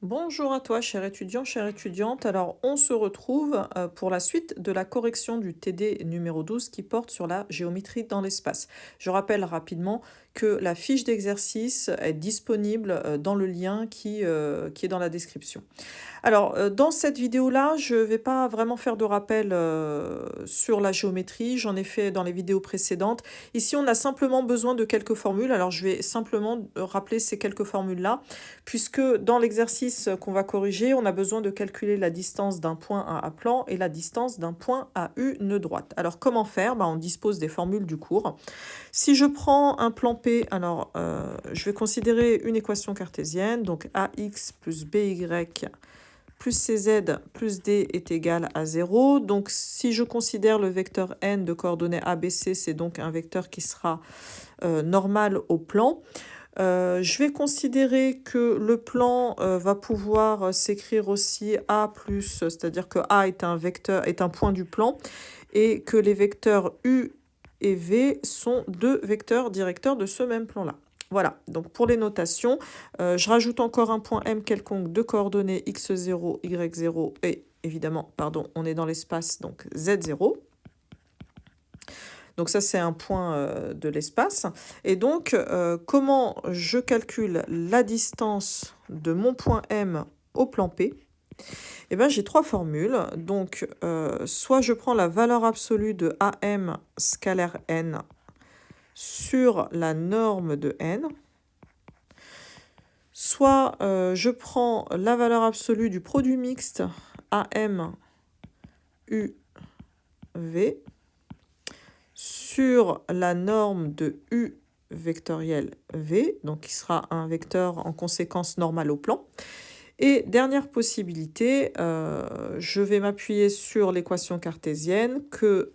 Bonjour à toi, cher étudiant, chère étudiante. Alors, on se retrouve pour la suite de la correction du TD numéro 12 qui porte sur la géométrie dans l'espace. Je rappelle rapidement que la fiche d'exercice est disponible dans le lien qui est dans la description. Alors, dans cette vidéo-là, je ne vais pas vraiment faire de rappel sur la géométrie. J'en ai fait dans les vidéos précédentes. Ici, on a simplement besoin de quelques formules. Alors, je vais simplement rappeler ces quelques formules-là, puisque dans l'exercice qu'on va corriger, on a besoin de calculer la distance d'un point à A plan et la distance d'un point à une droite. Alors, comment faire? On dispose des formules du cours. Si je prends un plan P, alors je vais considérer une équation cartésienne, donc AX plus BY plus CZ plus D est égal à 0. Donc, si je considère le vecteur n de coordonnées ABC, c'est donc un vecteur qui sera normal au plan. Je vais considérer que le plan va pouvoir s'écrire aussi A+, c'est-à-dire que A est un point du plan, et que les vecteurs U et V sont deux vecteurs directeurs de ce même plan-là. Voilà, donc pour les notations, je rajoute encore un point M quelconque de coordonnées x0, y0 et évidemment, pardon, on est dans l'espace, donc z0. Donc ça, c'est un point de l'espace. Et donc, comment je calcule la distance de mon point M au plan P? Eh bien, j'ai trois formules. Donc, soit je prends la valeur absolue de AM scalaire n sur la norme de n, soit je prends la valeur absolue du produit mixte AM UV sur la norme de U vectoriel V, donc qui sera un vecteur en conséquence normal au plan. Et dernière possibilité, je vais m'appuyer sur l'équation cartésienne que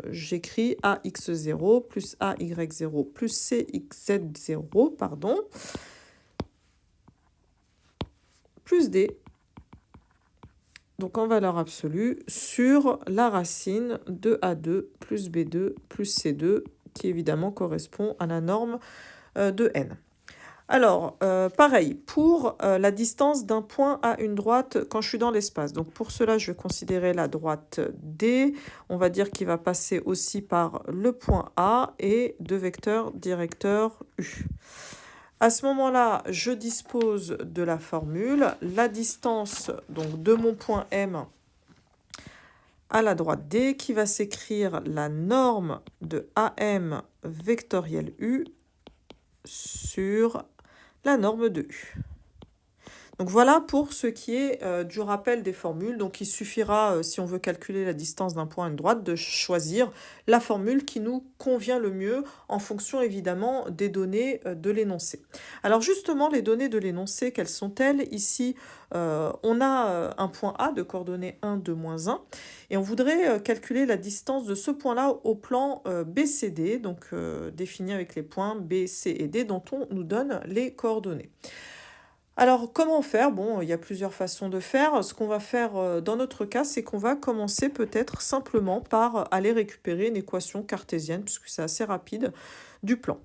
j'écris AX0 plus AY0 plus CXZ0, pardon, plus D, donc en valeur absolue, sur la racine de A2 plus B2 plus C2, qui évidemment correspond à la norme de n. Alors, pareil, pour la distance d'un point à une droite quand je suis dans l'espace. Donc pour cela, je vais considérer la droite D. On va dire qu'il va passer aussi par le point A et deux vecteurs directeurs U. À ce moment-là, je dispose de la formule. La distance donc, de mon point M à la droite D qui va s'écrire la norme de AM vectoriel U sur la norme de U. Donc voilà pour ce qui est du rappel des formules. Donc il suffira, si on veut calculer la distance d'un point à une droite, de choisir la formule qui nous convient le mieux en fonction évidemment des données de l'énoncé. Alors justement, les données de l'énoncé, quelles sont-elles? Ici, on a un point A de coordonnées 1, 2, moins 1, et on voudrait calculer la distance de ce point-là au plan BCD, donc défini avec les points B, C et D dont on nous donne les coordonnées. Alors, comment faire? Bon, il y a plusieurs façons de faire. Ce qu'on va faire dans notre cas, c'est qu'on va commencer peut-être simplement par aller récupérer une équation cartésienne, puisque c'est assez rapide, du plan.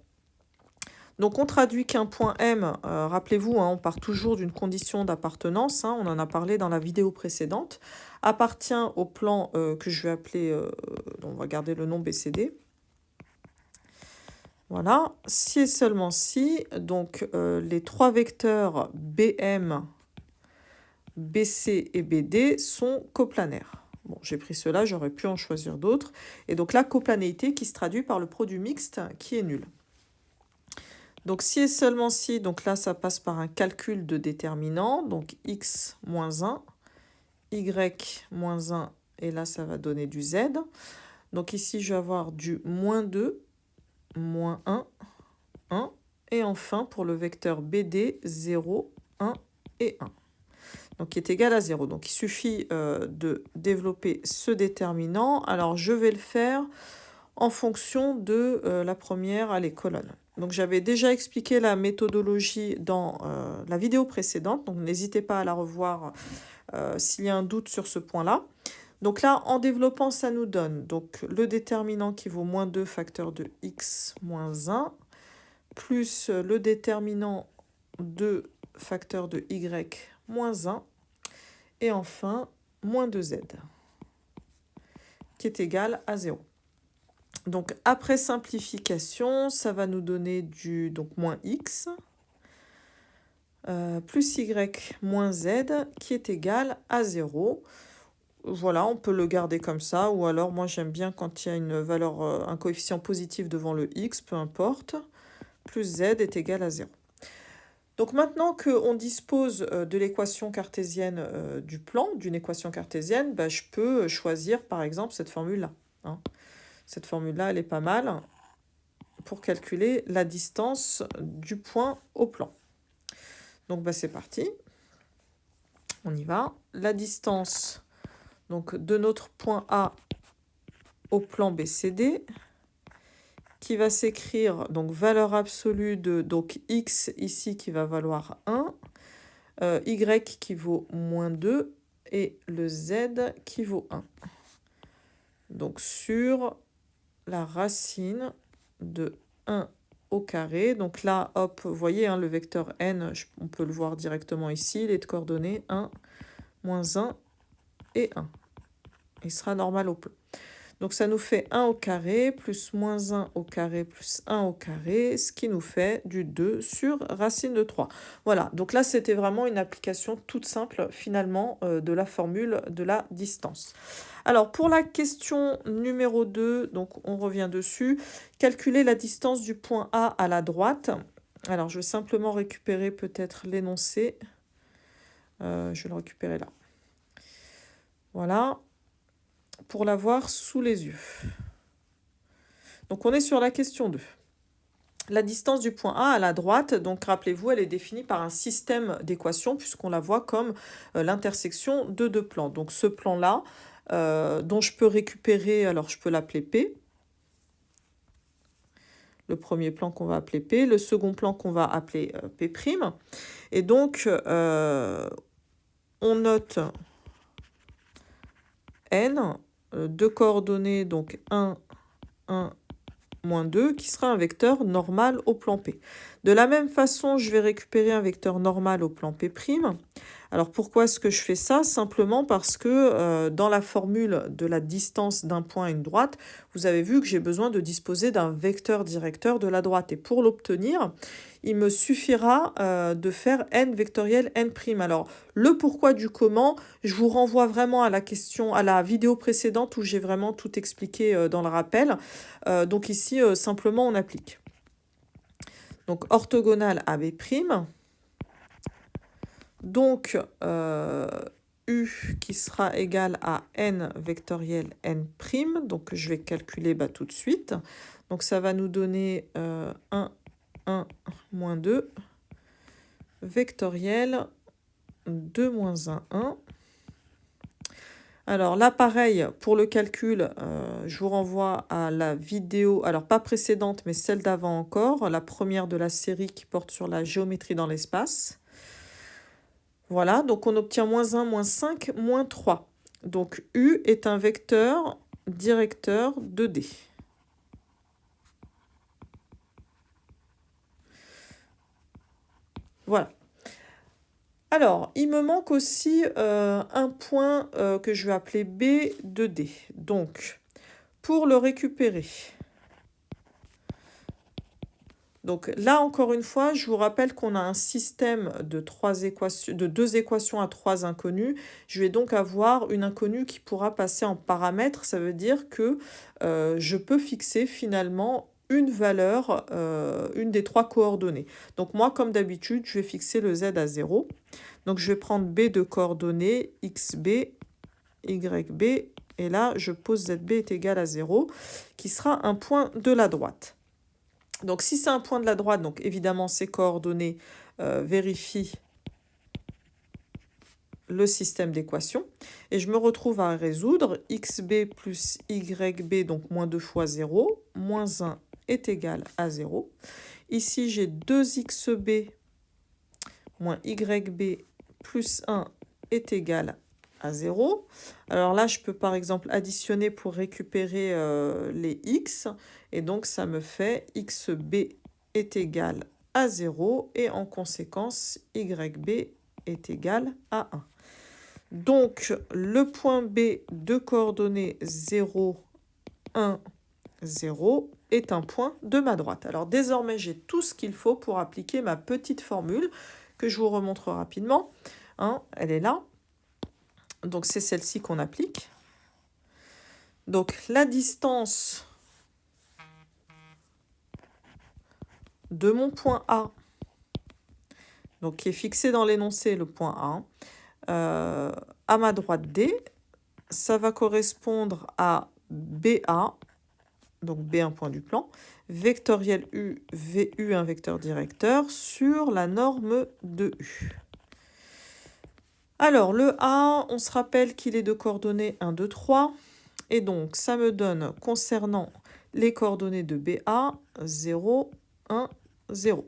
Donc, on traduit qu'un point M, rappelez-vous, on part toujours d'une condition d'appartenance, on en a parlé dans la vidéo précédente, appartient au plan que je vais appeler, on va garder le nom BCD. Voilà, si et seulement si, donc les trois vecteurs BM, BC et BD sont coplanaires. Bon, j'ai pris cela, j'aurais pu en choisir d'autres. Et donc la coplanéité qui se traduit par le produit mixte qui est nul. Donc si et seulement si, donc là ça passe par un calcul de déterminant, donc x moins 1, y moins 1, et là ça va donner du z. Donc ici je vais avoir du moins 2, moins 1, 1, et enfin pour le vecteur BD, 0, 1 et 1. Donc qui est égal à 0. Donc il suffit de développer ce déterminant. Alors je vais le faire en fonction de la première, les colonnes. Donc j'avais déjà expliqué la méthodologie dans la vidéo précédente, donc n'hésitez pas à la revoir s'il y a un doute sur ce point-là. Donc là, en développant, ça nous donne donc le déterminant qui vaut moins 2 facteur de x moins 1, plus le déterminant 2 facteur de y moins 1, et enfin moins 2z, qui est égal à 0. Donc après simplification, ça va nous donner du moins x, plus y moins z, qui est égal à 0. Voilà, on peut le garder comme ça, ou alors moi j'aime bien quand il y a une valeur, un coefficient positif devant le x, peu importe, plus z est égal à 0. Donc maintenant qu'on dispose de l'équation cartésienne du plan, d'une équation cartésienne, bah, je peux choisir par exemple cette formule-là. Hein. Cette formule-là, elle est pas mal pour calculer la distance du point au plan. Donc bah, c'est parti, on y va. La distance donc, de notre point A au plan BCD, qui va s'écrire, donc valeur absolue de donc x ici qui va valoir 1, y qui vaut moins 2 et le z qui vaut 1. Donc sur la racine de 1 au carré. Donc là, hop, vous voyez, hein, le vecteur n, on peut le voir directement ici, il est de coordonnées 1, moins 1 et 1. Il sera normal au plan. Donc ça nous fait 1 au carré plus moins 1 au carré plus 1 au carré, ce qui nous fait du 2 sur racine de 3. Voilà, donc là c'était vraiment une application toute simple finalement de la formule de la distance. Alors pour la question numéro 2, donc on revient dessus, calculer la distance du point A à la droite. Alors je vais simplement récupérer peut-être l'énoncé. Je vais le récupérer là. Voilà. Pour l'avoir sous les yeux. Donc on est sur la question 2. La distance du point A à la droite, donc rappelez-vous, elle est définie par un système d'équations puisqu'on la voit comme l'intersection de deux plans. Donc ce plan-là, dont je peux récupérer, alors je peux l'appeler P. Le premier plan qu'on va appeler P, le second plan qu'on va appeler P'. Et donc on note N, deux coordonnées, donc 1, 1, moins 2, qui sera un vecteur normal au plan P. De la même façon, je vais récupérer un vecteur normal au plan P'. Alors pourquoi est-ce que je fais ça? Simplement parce que dans la formule de la distance d'un point à une droite, vous avez vu que j'ai besoin de disposer d'un vecteur directeur de la droite. Et pour l'obtenir, il me suffira de faire n vectoriel n'. Alors le pourquoi du comment, je vous renvoie vraiment à la question, à la vidéo précédente où j'ai vraiment tout expliqué dans le rappel. Donc ici, simplement on applique. Donc orthogonale à B'. Donc, U qui sera égal à n vectoriel n'. Donc, je vais calculer tout de suite. Donc, ça va nous donner 1, 1, moins 2, vectoriel 2, moins 1, 1. Alors là, pareil, pour le calcul, je vous renvoie à la vidéo, alors pas précédente, mais celle d'avant encore, la première de la série qui porte sur la géométrie dans l'espace. Voilà, donc on obtient moins 1, moins 5, moins 3. Donc U est un vecteur directeur de D. Voilà. Alors, il me manque aussi un point que je vais appeler B de D. Donc, pour le récupérer... Donc là, encore une fois, je vous rappelle qu'on a un système de deux équations à trois inconnues. Je vais donc avoir une inconnue qui pourra passer en paramètre. Ça veut dire que je peux fixer finalement une valeur, une des trois coordonnées. Donc moi, comme d'habitude, je vais fixer le z à 0. Donc je vais prendre b de coordonnées, xb, yb, et là, je pose zb est égal à 0, qui sera un point de la droite. Donc si c'est un point de la droite, donc évidemment ces coordonnées vérifient le système d'équations. Et je me retrouve à résoudre xb plus yb, donc moins 2 fois 0, moins 1 est égal à 0. Ici j'ai 2xb moins yb plus 1 est égal à 0. Alors là, je peux par exemple additionner pour récupérer les x. Et donc, ça me fait xb est égal à 0. Et en conséquence, yb est égal à 1. Donc, le point B de coordonnées 0, 1, 0 est un point de ma droite. Alors désormais, j'ai tout ce qu'il faut pour appliquer ma petite formule que je vous remontre rapidement. Hein, elle est là. Donc c'est celle-ci qu'on applique. Donc la distance de mon point A, donc qui est fixé dans l'énoncé, le point A, à ma droite D, ça va correspondre à BA, donc B un point du plan, vectoriel U, VU un vecteur directeur, sur la norme de U. Alors, le A, on se rappelle qu'il est de coordonnées 1, 2, 3. Et donc, ça me donne, concernant les coordonnées de BA, 0, 1, 0.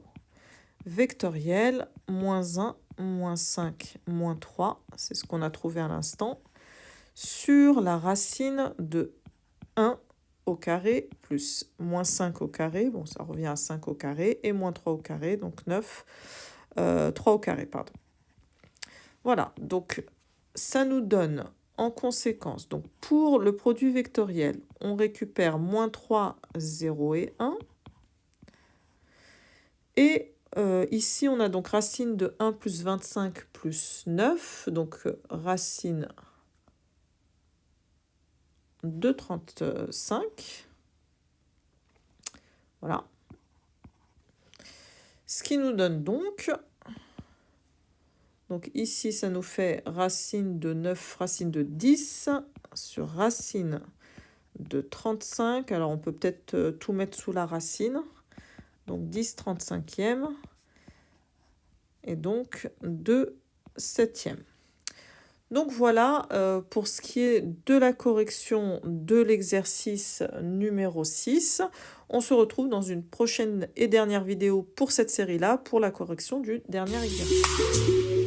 Vectoriel, moins 1, moins 5, moins 3, c'est ce qu'on a trouvé à l'instant, sur la racine de 1 au carré plus moins 5 au carré, bon ça revient à 5 au carré, et moins 3 au carré, donc 9, 3 au carré, pardon. Voilà, donc ça nous donne en conséquence, donc pour le produit vectoriel, on récupère moins 3, 0 et 1. Et ici, on a donc racine de 1 plus 25 plus 9, donc racine de 35. Voilà. Ce qui nous donne donc ici, ça nous fait racine de 9, racine de 10 sur racine de 35. Alors, on peut peut-être tout mettre sous la racine. Donc, 10 35e. Et donc, 2 septièmes. Donc, voilà pour ce qui est de la correction de l'exercice numéro 6. On se retrouve dans une prochaine et dernière vidéo pour cette série-là, pour la correction du dernier exercice.